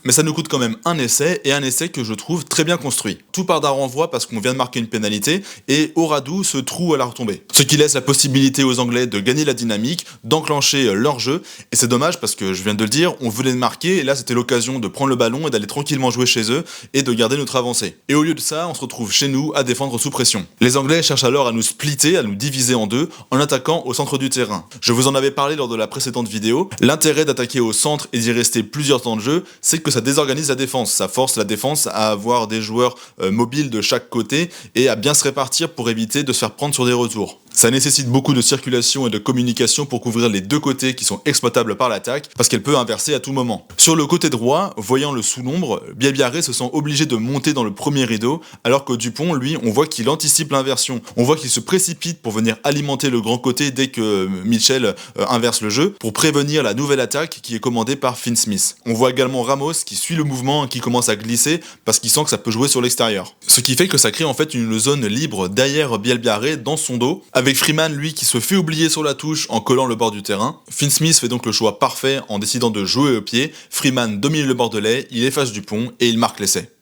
Mais ça nous coûte quand même un essai, et un essai que je trouve très bien construit. Tout part d'un renvoi parce qu'on vient de marquer une pénalité, et au Radou ce trou à la retombée. Ce qui laisse la possibilité aux Anglais de gagner la dynamique, d'enclencher leur jeu, et c'est dommage parce que, je viens de le dire, on venait de marquer, et là c'était l'occasion de prendre le ballon et d'aller tranquillement jouer chez eux, et de garder notre avancée. Et au lieu de ça, on se retrouve chez nous à défendre sous pression. Les Anglais cherchent alors à nous splitter, à nous diviser en deux, en attaquant au centre du terrain. Je vous en avais parlé lors de la précédente vidéo, l'intérêt d'attaquer au centre et d'y rester plusieurs temps de jeu, c'est que ça désorganise la défense, ça force la défense à avoir des joueurs mobiles de chaque côté, et à bien se répartir pour éviter de se faire prendre sur des retours. Ça nécessite beaucoup de circulation et de communication pour couvrir les deux côtés qui sont exploitables par l'attaque, parce qu'elle peut inverser à tout moment. Sur le côté droit, voyant le sous-nombre, Bielbiarré se sent obligé de monter dans le premier rideau, alors que Dupont, lui, on voit qu'il anticipe l'inversion. On voit qu'il se précipite pour venir alimenter le grand côté dès que Mitchell inverse le jeu, pour prévenir la nouvelle attaque qui est commandée par Finn Smith. On voit également Ramos qui suit le mouvement et qui commence à glisser, parce qu'il sent que ça peut jouer sur l'extérieur. Ce qui fait que ça crée en fait une zone libre derrière Bielbiarré dans son dos, avec Freeman lui qui se fait oublier sur la touche en collant le bord du terrain. Finn Smith fait donc le choix parfait en décidant de jouer au pied, Freeman domine le bordelais, il efface Dupont et il marque l'essai.